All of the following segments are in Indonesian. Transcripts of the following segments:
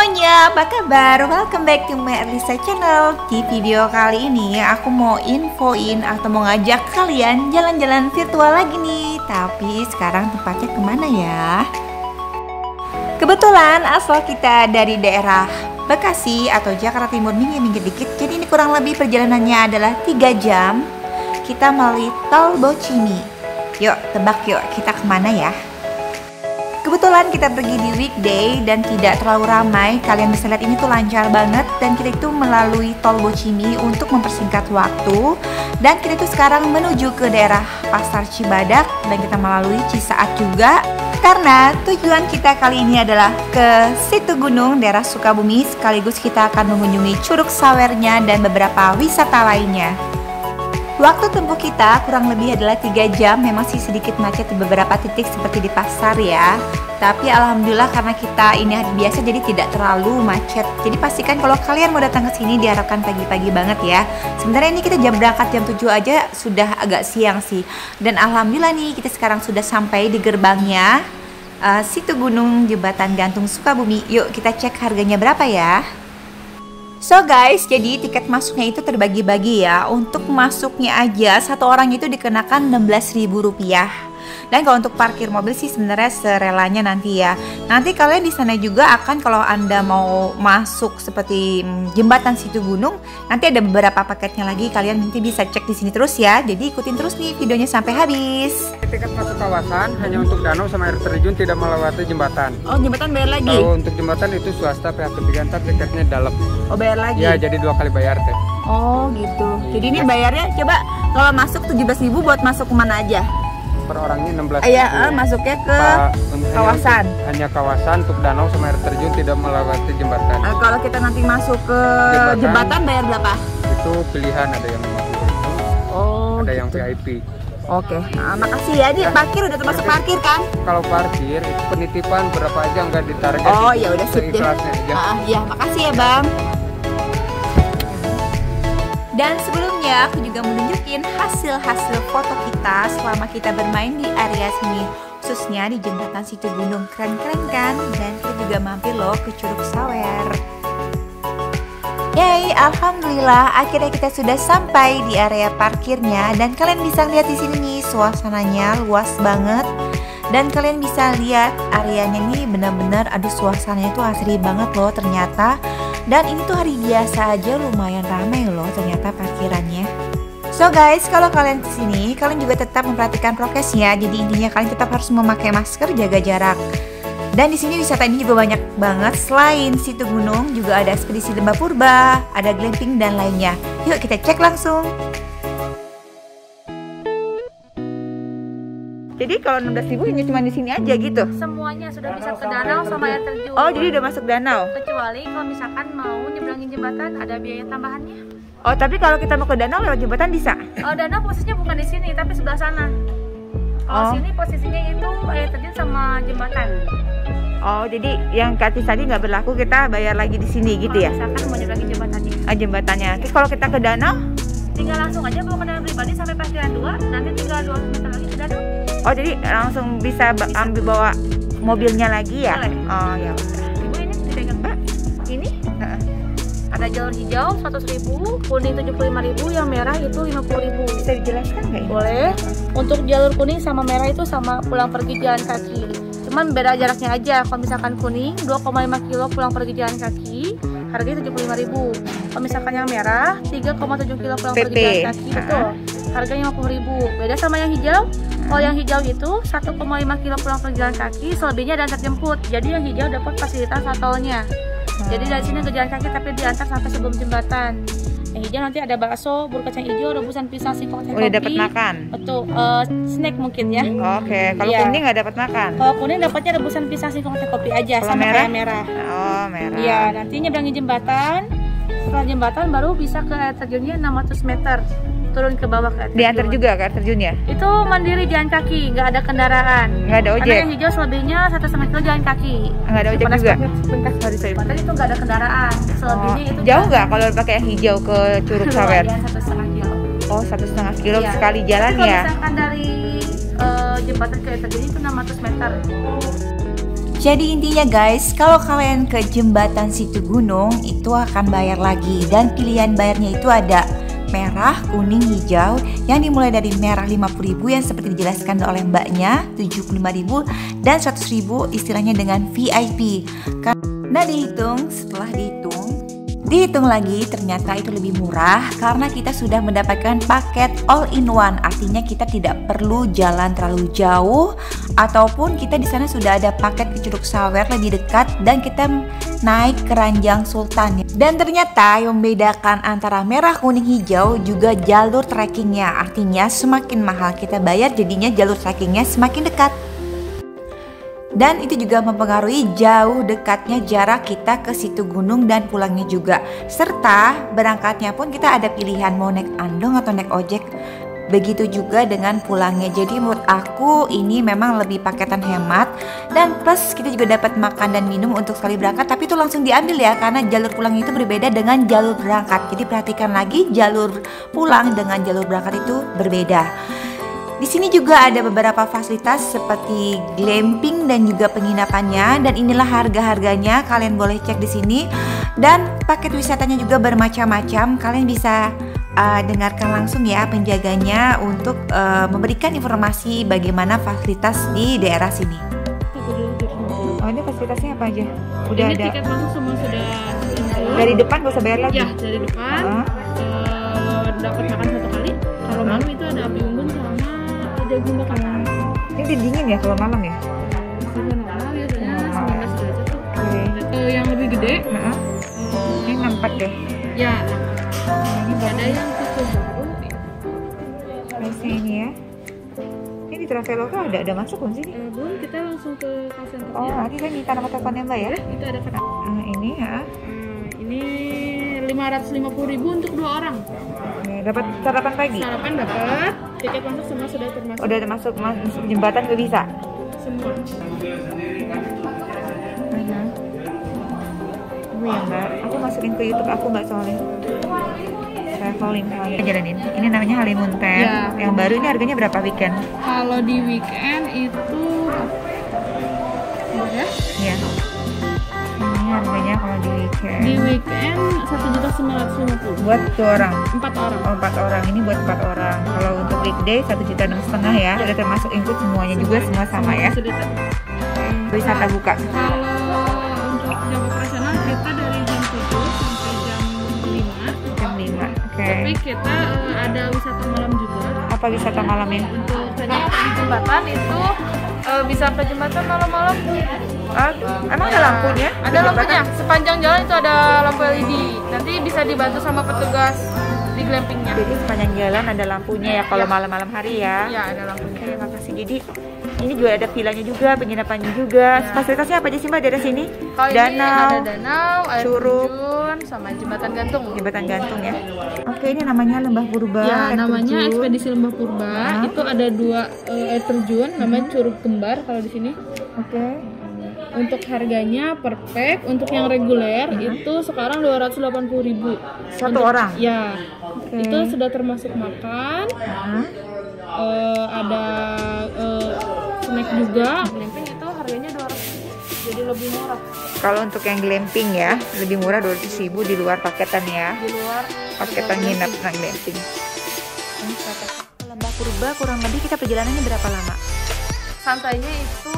semuanya, apa kabar? Welcome back to my Elisa channel. Di video kali ini aku mau infoin atau mau ngajak kalian jalan-jalan virtual lagi nih. Tapi sekarang tempatnya kemana ya? Kebetulan asal kita dari daerah Bekasi atau Jakarta Timur, minggir dikit. Jadi ini kurang lebih perjalanannya adalah 3 jam. Kita melalui tol Bocimi. Yuk tebak yuk, kita kemana ya? Kebetulan kita pergi di weekday dan tidak terlalu ramai. Kalian bisa lihat ini tuh lancar banget. Dan kita itu melalui tol Bocimi untuk mempersingkat waktu. Dan kita itu sekarang menuju ke daerah Pasar Cibadak. Dan kita melalui Cisaat juga. Karena tujuan kita kali ini adalah ke Situ Gunung, daerah Sukabumi. Sekaligus kita akan mengunjungi Curug Sawernya dan beberapa wisata lainnya. Waktu tempuh kita kurang lebih adalah 3 jam. Memang sih sedikit macet di beberapa titik seperti di pasar ya. Tapi alhamdulillah karena kita ini hari biasa jadi tidak terlalu macet. Jadi pastikan kalau kalian mau datang ke sini diharapkan pagi-pagi banget ya. Sebenarnya ini kita berangkat jam 7 aja sudah agak siang sih. Dan alhamdulillah nih kita sekarang sudah sampai di gerbangnya Situ Gunung Jembatan Gantung Sukabumi. Yuk kita cek harganya berapa ya. So guys, jadi tiket masuknya itu terbagi-bagi ya. Untuk masuknya aja satu orang itu dikenakan Rp16.000. Dan kalau untuk parkir mobil sih sebenarnya serelanya nanti ya. Nanti kalian di sana juga akan kalau Anda mau masuk seperti jembatan Situ Gunung, nanti ada beberapa paketnya lagi. Kalian nanti bisa cek di sini terus ya. Jadi ikutin terus nih videonya sampai habis. Tiket masuk kawasan hanya untuk danau sama air terjun, tidak melewati jembatan. Oh, jembatan bayar lagi? Kalau untuk jembatan itu swasta pihak ketiga, ntar tiketnya dalam. Oh, bayar lagi? Ya, jadi 2 kali bayar teh. Oh gitu. Jadi ini bayarnya coba kalau masuk 17.000 buat masuk kemana aja? Per orangnya 16.000. Iya, masuknya ke kawasan. Hanya kawasan untuk danau sama air terjun, tidak melewati jembatan. Kalau kita nanti masuk ke jembatan bayar berapa? Itu pilihan, ada yang 50.000. Oh, ada gitu. yang VIP. Oke, nah, makasih ya. Ini parkir udah termasuk parkir kan? Kalau parkir itu penitipan berapa aja nggak ditarget. Oh ya udah sip deh. Ya, makasih ya Bang. Dan sebelumnya aku juga menunjukin hasil-hasil foto kita selama kita bermain di area sini, khususnya di jembatan Situ Gunung. Keren-keren kan? Dan kita juga mampir loh ke Curug Sawer. Yay, alhamdulillah akhirnya kita sudah sampai di area parkirnya. Dan kalian bisa lihat di sini nih, suasananya luas banget. Dan kalian bisa lihat areanya nih benar-benar, aduh suasananya tuh asri banget loh ternyata. Dan ini tuh hari biasa aja lumayan ramai loh ternyata parkirannya. So guys, kalau kalian kesini, kalian juga tetap memperhatikan prokesnya. Jadi intinya kalian tetap harus memakai masker, jaga jarak. Dan di sini wisata ini juga banyak banget. Selain Situ Gunung, juga ada ekspedisi lembah purba, ada glamping dan lainnya. Yuk kita cek langsung. Jadi kalau 16.000 hanya cuma di sini aja gitu? Semuanya sudah bisa ke danau sama air terjun. Oh, jadi udah masuk danau? Kecuali kalau misalkan mau nyebrangin jembatan ada biaya tambahannya. Oh, tapi kalau kita mau ke danau lewat jembatan bisa? Oh, danau posisinya bukan di sini, tapi sebelah sana. Kalau sini posisinya itu air terjun sama jembatan. Oh, jadi yang gratis tadi nggak berlaku, kita bayar lagi di sini gitu ya? Misalkan mau nyebrangin jembatannya. Ah, jembatannya. Terus kalau kita ke danau? Tinggal langsung aja bawa kendaraan pribadi sampai parkiran 2, nanti tinggal 200 meter lagi ke danau. Oh, jadi langsung bisa ambil bawa mobilnya lagi ya? Boleh. Oh, ya udah. Ibu ini dipegang Pak. Ini ada jalur hijau 100.000, kuning 75.000, yang merah itu 50.000. Bisa dijelaskan nggak ini? Boleh. Untuk jalur kuning sama merah itu sama pulang pergi jalan kaki. Cuman beda jaraknya aja. Kalau misalkan kuning 2,5 kilo pulang pergi jalan kaki, harganya 75.000. Kalau misalkan yang merah 3,7 kilo pulang pergi jalan kaki, betul. Harganya 50.000. Beda sama yang hijau. Kalau yang hijau itu 1,5 kilo pulang pergi jalan kaki, selebihnya dan terjemput. Jadi yang hijau dapat fasilitas tolnya. Jadi dari sini ke jalan kaki tapi diantar sampai sebelum jembatan. Yang hijau nanti ada bakso, bubur kacang hijau, rebusan pisang, singkong, teh kopi. Udah dapat makan. Betul, snack mungkin ya. Oke, kalau kuning nggak dapat makan. Kalau kuning dapatnya rebusan pisang, singkong, teh kopi aja. Kalo sama merah? Kayak merah. Oh, merah. Iya, nanti nyebrangin jembatan. Setelah jembatan baru bisa ke air terjunnya 600 meter. Turun ke bawah ke air terjun. Diantar juga ke air terjunnya? Itu mandiri jalan kaki, nggak ada kendaraan. Nggak ada ojek? Karena yang hijau selebihnya 1,5 kilo jalan kaki. Nggak ada ojek juga? Sorry. Padahal itu nggak ada kendaraan. Selebihnya itu jauh nggak kalau pakai yang hijau ke Curug Sawer? 1,5 kilo. Oh, 1,5 kilo iya. Sekali jalan. Tapi kalau ya? Misalkan dari jembatan ke air terjun itu 600 meter. Jadi intinya guys, kalau kalian ke jembatan Situ Gunung itu akan bayar lagi, dan pilihan bayarnya itu ada merah, kuning, hijau. Yang dimulai dari merah 50.000 yang seperti dijelaskan oleh mbaknya, 75.000, dan 100.000 istilahnya dengan VIP. Nah setelah dihitung lagi ternyata itu lebih murah karena kita sudah mendapatkan paket all in one. Artinya kita tidak perlu jalan terlalu jauh, ataupun kita di sana sudah ada paket ke Curug Sawer lebih dekat dan kita naik ke Ranjang Sultan. Dan ternyata yang membedakan antara merah, kuning, hijau juga jalur trekkingnya. Artinya semakin mahal kita bayar, jadinya jalur trekkingnya semakin dekat. Dan itu juga mempengaruhi jauh dekatnya jarak kita ke Situ Gunung dan pulangnya juga. Serta berangkatnya pun kita ada pilihan mau naik andong atau naik ojek. Begitu juga dengan pulangnya. Jadi menurut aku ini memang lebih paketan hemat. Dan plus kita juga dapat makan dan minum untuk sekali berangkat. Tapi itu langsung diambil ya, karena jalur pulang itu berbeda dengan jalur berangkat. Jadi perhatikan lagi, jalur pulang dengan jalur berangkat itu berbeda. Di sini juga ada beberapa fasilitas seperti glamping dan juga penginapannya, dan inilah harga-harganya, kalian boleh cek di sini. Dan paket wisatanya juga bermacam-macam, kalian bisa dengarkan langsung ya penjaganya untuk memberikan informasi bagaimana fasilitas di daerah sini. Oh, ini fasilitasnya apa aja? Udah ini ada. Tiket masuk semua sudah dari depan gak usah bayar lagi? Ya, dari depan. Dapat makan 1 kali. Kalau malam itu ada api unggun sama jagung bakar. Ini dingin ya kalau malam ya? Sudah normal biasanya 19 derajat tuh. Yang lebih gede. Ini 64 deh. Ya. Ini Ada yang tipe baru. Biasanya ini ya. Ini di Traveloka ada masuk belum sih? Belum, kita langsung ke call center. Oh, nanti saya minta nama teleponnya Mbak ya. Itu ada kata. Ini ya. Ini 550.000 untuk 2 orang. Dapat sarapan pagi? Sarapan dapat, tiket masuk semua sudah termasuk. Udah masuk jembatan ke bisa? Semua. Ya Mbak, aku masukin ke YouTube aku Mbak soalnya. Traveling soalnya. Jalanin. Ini namanya Halimunten. Ya. Yang baru ini harganya berapa weekend? Kalau di weekend itu ya? Iya. Ini harganya kalau di weekend. Di weekend 1.950.000 buat 2 orang. 4 orang. Oh, 4 orang. Ini buat 4 orang. Kalau untuk weekday 1,5 juta ya. Udah termasuk include semuanya juga, semua sama ya. Sudah Wisata buka. Kalau untuk jam operasional kita dari jam 7 sampai jam 5. Jam 5. Oke. Tapi kita ada wisata malam juga. Apa wisata malamnya? Untuk tadi di jembatan itu bisa ke jembatan malam-malam. Emang ada lampunya? Ada lampunya. Sepanjang jalan itu ada lampu LED. Nanti bisa dibantu sama petugas di glampingnya. Jadi sepanjang jalan ada lampunya ya kalau malam-malam hari ya? Iya, ada lampunya. Oke, makasih. Jadi ini juga ada villanya juga, penginapannya juga. Fasilitasnya apa aja sih Mbak daerah sini? Kalau ini ada danau, air curug, terjun, sama jembatan gantung. Jembatan gantung ya. Oke, ini namanya Lembah Purba. Ya, air namanya terjun. Ekspedisi Lembah Purba. Itu ada 2 air terjun, namanya Curug Kembar kalau di sini. Oke. Untuk harganya per pack, untuk yang reguler itu sekarang 280.000. Satu orang? Ya. Oke. Itu sudah termasuk makan. Ada snack juga. Glamping itu harganya 200, jadi lebih murah. Kalau untuk yang glamping ya, lebih murah 200.000 di luar paketan ya. Di luar Paketan nginep dengan glamping. Lembah Purba kurang lebih kita perjalanannya berapa lama? santainya itu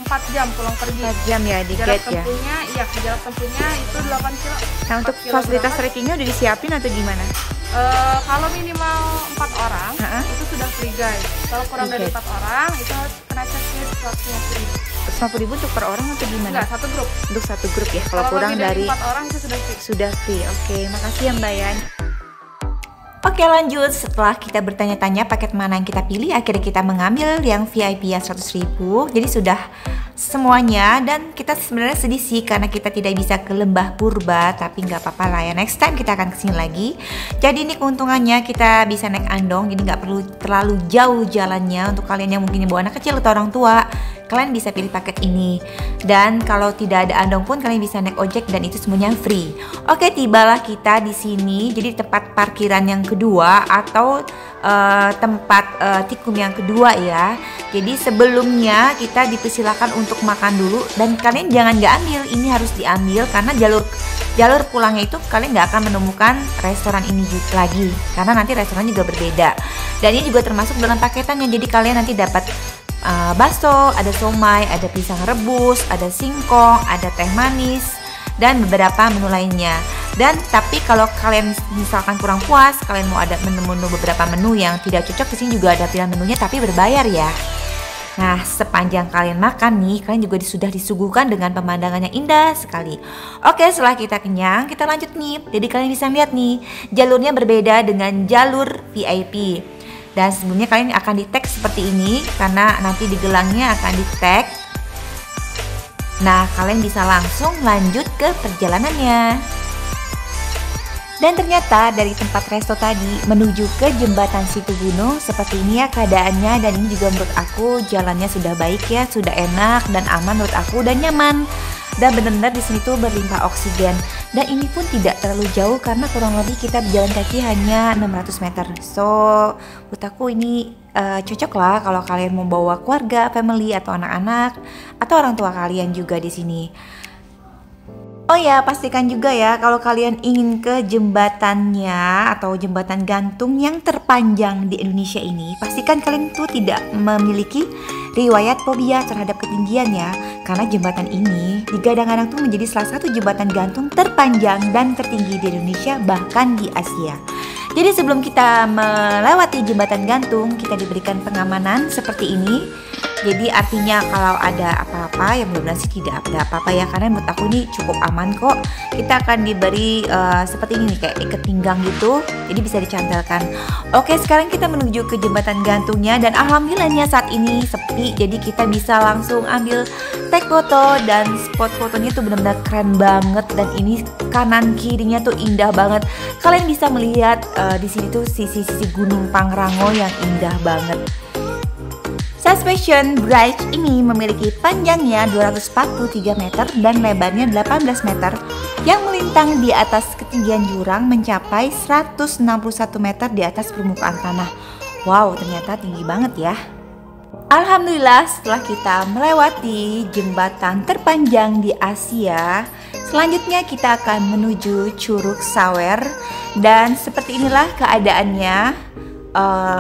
4 jam pulang pergi. 4 jam ya di Jarak gate ya. tempuhnya, iya jarak tempuhnya itu 8 kilo. Nah untuk 4 kilo fasilitas berangkat. trekkingnya udah disiapin atau gimana? Kalau minimal 4 orang itu sudah free guide. Kalau kurang Free dari guide. 4 orang itu harus kena check-in 150.000. 150.000 untuk per orang atau gimana? Enggak, satu grup. Untuk satu grup ya. Kalau kurang lebih dari 4 orang itu sudah free. sudah free. Oke, makasih ya Mbak Yan. Oke lanjut, setelah kita bertanya-tanya paket mana yang kita pilih, akhirnya kita mengambil yang VIP yang 100.000. Jadi sudah semuanya, dan kita sebenarnya sedih sih karena kita tidak bisa ke Lembah Purba, tapi nggak apa-apa lah ya, next time kita akan kesini lagi. Jadi ini keuntungannya kita bisa naik andong, jadi nggak perlu terlalu jauh jalannya. Untuk kalian yang mungkin bawa anak kecil atau orang tua, kalian bisa pilih paket ini. Dan kalau tidak ada andong pun kalian bisa naik ojek dan itu semuanya free. Oke, tibalah kita di sini. Jadi tempat parkiran yang kedua atau tempat tikum yang kedua ya. Jadi sebelumnya kita dipersilakan untuk makan dulu dan kalian jangan nggak ambil, ini harus diambil karena jalur pulangnya itu kalian nggak akan menemukan restoran ini lagi karena nanti restoran juga berbeda. Dan ini juga termasuk dalam paketannya, jadi kalian nanti dapat bakso, ada somai, ada pisang rebus, ada singkong, ada teh manis, dan beberapa menu lainnya. Dan tapi kalau kalian misalkan kurang puas, kalian mau ada menu-menu beberapa menu yang tidak cocok, di sini juga ada pilihan menunya tapi berbayar ya. Nah, sepanjang kalian makan nih, kalian juga sudah disuguhkan dengan pemandangan yang indah sekali. Oke, setelah kita kenyang, kita lanjut nih. Jadi kalian bisa lihat nih, jalurnya berbeda dengan jalur VIP. Dan sebelumnya kalian akan di tag seperti ini karena nanti di gelangnya akan di tag. Nah, kalian bisa langsung lanjut ke perjalanannya. Dan ternyata dari tempat resto tadi menuju ke jembatan Situ Gunung seperti ini ya keadaannya, dan ini juga menurut aku jalannya sudah baik ya, sudah enak dan aman menurut aku dan nyaman. Dan benar-benar di sini tuh berlimpah oksigen. Dan ini pun tidak terlalu jauh karena kurang lebih kita berjalan kaki hanya 600 meter. So, menurut aku ini cocok lah kalau kalian mau bawa keluarga, family atau anak-anak atau orang tua kalian juga di sini. Oh ya, pastikan juga ya kalau kalian ingin ke jembatannya atau jembatan gantung yang terpanjang di Indonesia ini, pastikan kalian tuh tidak memiliki riwayat fobia terhadap ketinggian ya. Karena jembatan ini digadang-gadang tuh menjadi salah satu jembatan gantung terpanjang dan tertinggi di Indonesia, bahkan di Asia. Jadi sebelum kita melewati jembatan gantung, kita diberikan pengamanan seperti ini. Jadi artinya kalau ada apa-apa, yang mudah-mudahan sih tidak ada apa-apa ya, karena menurut aku ini cukup aman kok. Kita akan diberi seperti ini nih, kayak ikat pinggang gitu, jadi bisa dicantelkan. Oke, sekarang kita menuju ke jembatan gantungnya dan alhamdulillahnya saat ini sepi, jadi kita bisa langsung ambil tag foto dan spot fotonya tuh benar-benar keren banget. Dan ini kanan kirinya tuh indah banget. Kalian bisa melihat di sini tuh sisi-sisi Gunung Pangrango yang indah banget. Suspension Bridge ini memiliki panjangnya 243 meter dan lebarnya 18 meter yang melintang di atas ketinggian jurang mencapai 161 meter di atas permukaan tanah. Wow, ternyata tinggi banget ya. Alhamdulillah, setelah kita melewati jembatan terpanjang di Asia, selanjutnya kita akan menuju Curug Sawer. Dan seperti inilah keadaannya,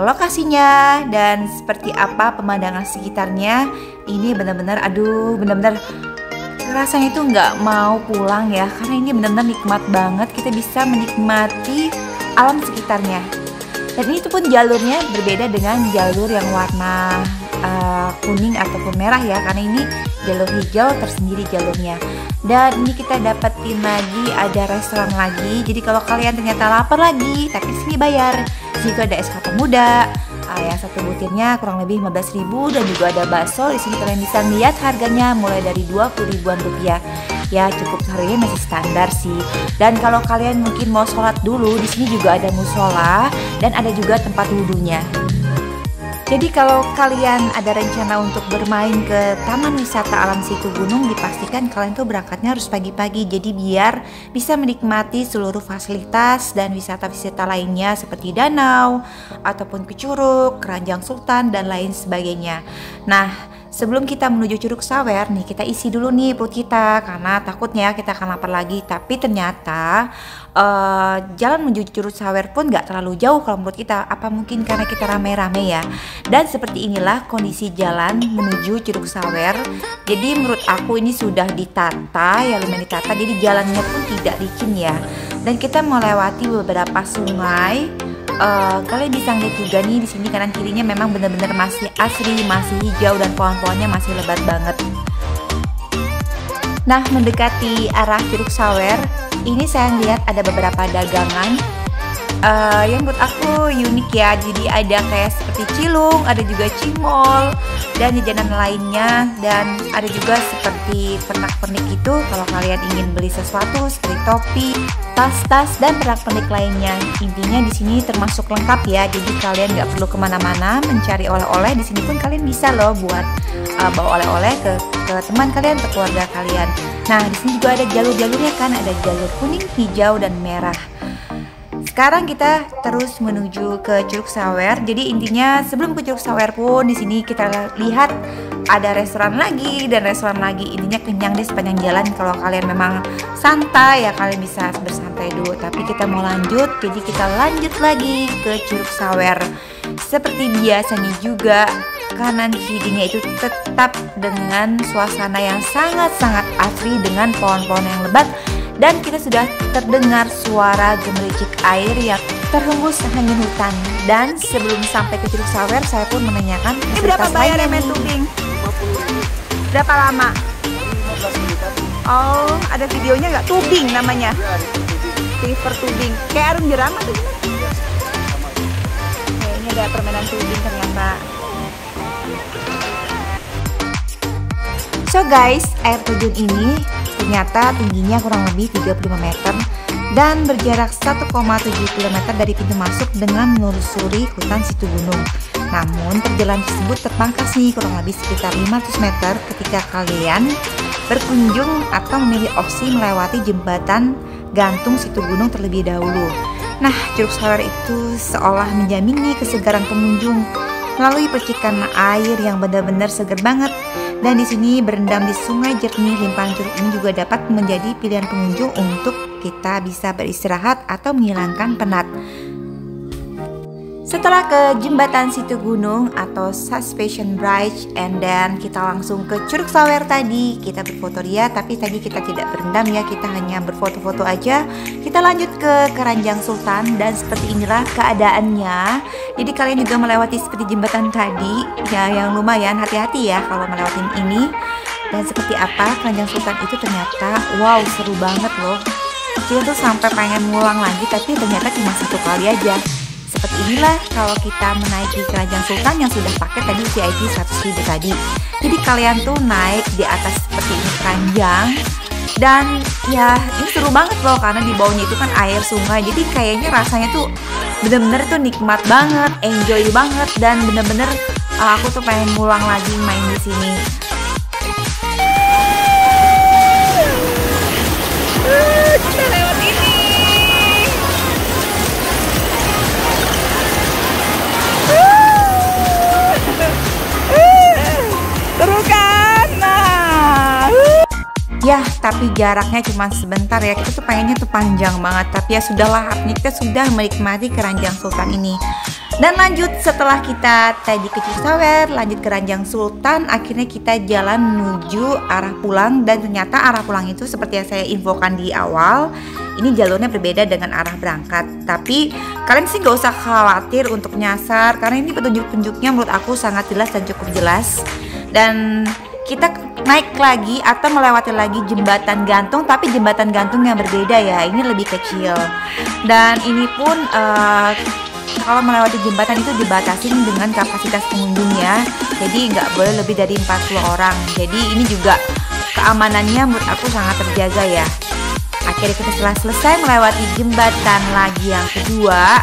lokasinya dan seperti apa pemandangan sekitarnya. Ini benar-benar benar-benar rasanya itu nggak mau pulang ya, karena ini benar-benar nikmat banget. Kita bisa menikmati alam sekitarnya. Dan ini pun jalurnya berbeda dengan jalur yang warna kuning ataupun merah ya, karena ini jalur hijau tersendiri jalurnya. Dan ini kita dapetin lagi ada restoran lagi. Jadi kalau kalian ternyata lapar lagi, tapi sini bayar. Situ ada es kelapa muda, yang satu butirnya kurang lebih 15.000, dan juga ada bakso. Di sini kalian bisa lihat harganya mulai dari 20 ribuan rupiah. Ya cukup, harganya masih standar sih. Dan kalau kalian mungkin mau sholat dulu, di sini juga ada musola dan ada juga tempat wudhunya. Jadi kalau kalian ada rencana untuk bermain ke Taman Wisata Alam Situ Gunung, dipastikan kalian tuh berangkatnya harus pagi-pagi. Jadi biar bisa menikmati seluruh fasilitas dan wisata-wisata lainnya seperti danau, ataupun ke Curug, Keranjang Sultan, dan lain sebagainya. Nah, sebelum kita menuju Curug Sawer nih, kita isi dulu nih perut kita karena takutnya kita akan lapar lagi. Tapi ternyata jalan menuju Curug Sawer pun gak terlalu jauh kalau menurut kita. Apa mungkin karena kita rame-rame ya. Dan seperti inilah kondisi jalan menuju Curug Sawer. Jadi menurut aku ini sudah ditata ya, lumayan ditata. Jadi jalannya pun tidak licin ya. Dan kita melewati beberapa sungai. Kalian bisa lihat juga nih di sini kanan kirinya memang benar-benar masih asri, masih hijau dan pohon-pohonnya masih lebat banget. Nah, mendekati arah Curug Sawer, ini saya lihat ada beberapa dagangan yang menurut aku unik ya. Jadi ada kayak seperti cilung, ada juga cimol dan jajanan lainnya, dan ada juga seperti pernak-pernik itu kalau kalian ingin beli sesuatu seperti topi, tas-tas dan pernak-pernik lainnya. Intinya di sini termasuk lengkap ya. Jadi kalian nggak perlu kemana-mana mencari oleh-oleh. Di sini pun kalian bisa loh buat bawa oleh-oleh ke teman kalian, ke keluarga kalian. Nah, di sini juga ada jalur-jalurnya kan, ada jalur kuning, hijau dan merah. Sekarang kita terus menuju ke Curug Sawer. Jadi intinya sebelum ke Curug Sawer pun di sini kita lihat ada restoran lagi dan restoran lagi. Intinya kenyang deh sepanjang jalan. Kalau kalian memang santai ya kalian bisa bersantai dulu. Tapi kita mau lanjut, jadi kita lanjut lagi ke Curug Sawer. Seperti biasanya juga kanan kirinya itu tetap dengan suasana yang sangat-sangat asri dengan pohon-pohon yang lebat. Dan kita sudah terdengar suara gemericik air yang terhembus angin hutan. Dan sebelum sampai ke Curug Sawer, saya pun menanyakan ini berapa bayarnya main tubing? Berapa lama? 15 menitan. Oh, ada videonya nggak? Tubing namanya? Ya, ada tubing. River tubing. Kayak arung jeram atau gimana? Ya, sama. Oke, ini ada permainan tubing ternyata. So guys, air terjun ini ternyata tingginya kurang lebih 35 meter dan berjarak 1,7 km dari pintu masuk dengan menelusuri hutan situ gunung. Namun perjalanan tersebut terpangkas nih kurang lebih sekitar 500 meter ketika kalian berkunjung atau memilih opsi melewati jembatan gantung situ gunung terlebih dahulu. Nah, Curug Sawer itu seolah menjamin nih kesegaran pengunjung melalui percikan air yang benar-benar segar banget. Dan di sini berendam di sungai jernih limpahan curug ini juga dapat menjadi pilihan pengunjung untuk kita bisa beristirahat atau menghilangkan penat. Setelah ke jembatan situ gunung atau Suspension Bridge, and then kita langsung ke Curug Sawer tadi. Kita berfoto dia, tapi tadi kita tidak berendam ya, kita hanya berfoto-foto aja. Kita lanjut ke Keranjang Sultan dan seperti inilah keadaannya. Jadi kalian juga melewati seperti jembatan tadi ya, yang lumayan hati-hati ya kalau melewatin ini. Dan seperti apa Keranjang Sultan itu ternyata wow, seru banget loh. Kita tuh sampai pengen ngulang lagi, tapi ternyata cuma satu kali aja. Seperti inilah kalau kita menaiki Keranjang Sultan yang sudah pakai tadi VIP 100.000 tadi. Jadi kalian tuh naik di atas seperti ini keranjang. Dan ya ini seru banget loh karena di bawahnya itu kan air sungai. Jadi kayaknya rasanya tuh bener-bener tuh nikmat banget, enjoy banget, dan bener-bener aku tuh pengen ngulang lagi main di sini. Kita lewat ini. Seru kan? Nah. Ya, tapi jaraknya cuma sebentar ya. Kita tuh pengennya tuh panjang banget. Tapi ya sudahlah, kita sudah menikmati Keranjang Sultan ini. Dan lanjut setelah kita tadi ke Curug Sawer, lanjut ke Keranjang Sultan, akhirnya kita jalan menuju arah pulang. Dan ternyata arah pulang itu seperti yang saya infokan di awal, ini jalurnya berbeda dengan arah berangkat. Tapi kalian sih gak usah khawatir untuk nyasar, karena ini petunjuk-petunjuknya menurut aku sangat jelas dan cukup jelas. Dan kita naik lagi atau melewati lagi jembatan gantung, tapi jembatan gantung yang berbeda ya, ini lebih kecil. Dan ini pun kalau melewati jembatan itu dibatasin dengan kapasitas pengunjungnya, jadi nggak boleh lebih dari 40 orang. Jadi ini juga keamanannya menurut aku sangat terjaga ya. Akhirnya kita setelah selesai melewati jembatan lagi yang kedua,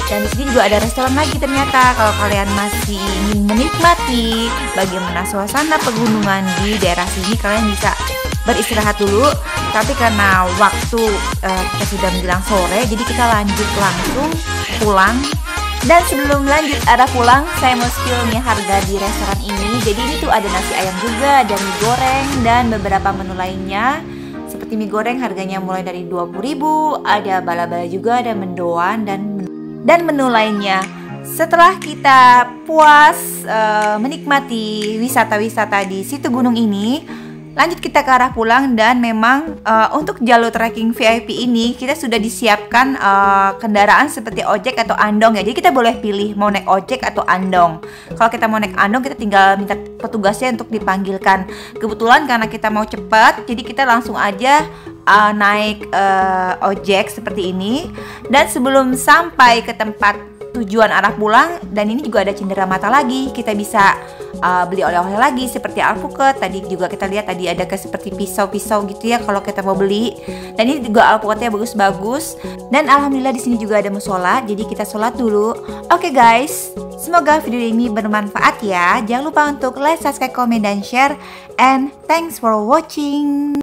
dan di sini juga ada restoran lagi ternyata. Kalau kalian masih ingin menikmati bagaimana suasana pegunungan di daerah sini, kalian bisa beristirahat dulu. Tapi karena waktu kita sudah menjelang sore, jadi kita lanjut langsung pulang. Dan sebelum lanjut arah pulang, saya mau spill nih harga di restoran ini. Jadi ini tuh ada nasi ayam juga, ada mie goreng, dan beberapa menu lainnya. Seperti mie goreng harganya mulai dari 20.000, ada bala-bala juga, ada mendoan, dan menu lainnya. Setelah kita puas menikmati wisata-wisata di situ gunung ini, lanjut kita ke arah pulang. Dan memang untuk jalur trekking VIP ini kita sudah disiapkan kendaraan seperti ojek atau andong ya. Jadi kita boleh pilih mau naik ojek atau andong. Kalau kita mau naik andong, kita tinggal minta petugasnya untuk dipanggilkan. Kebetulan karena kita mau cepat, jadi kita langsung aja naik ojek seperti ini. Dan sebelum sampai ke tempat tujuan arah pulang, dan ini juga ada cenderamata lagi, kita bisa beli oleh-oleh lagi seperti alpukat. Tadi juga kita lihat tadi ada kayak seperti pisau-pisau gitu ya kalau kita mau beli. Dan ini juga alpukatnya bagus-bagus. Dan alhamdulillah di sini juga ada musola, jadi kita sholat dulu. Oke guys, semoga video ini bermanfaat ya. Jangan lupa untuk like, subscribe, komen, dan share. And thanks for watching.